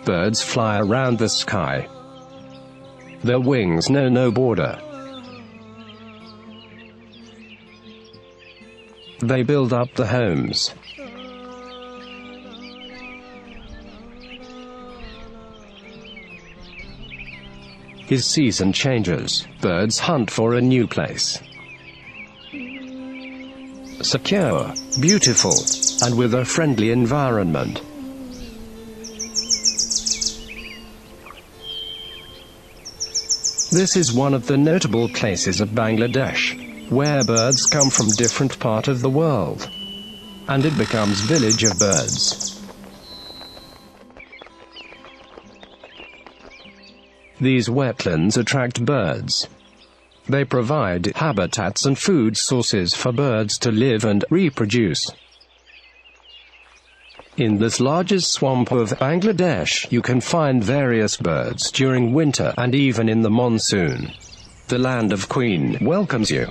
birds fly around the sky. Their wings know no border. They build up the homes. His season changes, birds hunt for a new place. Secure, beautiful, and with a friendly environment. This is one of the notable places of Bangladesh, where birds come from different part of the world, and it becomes village of birds. These wetlands attract birds. They provide habitats and food sources for birds to live and reproduce. In this largest swamp of Bangladesh, you can find various birds during winter and even in the monsoon. The land of Queen welcomes you.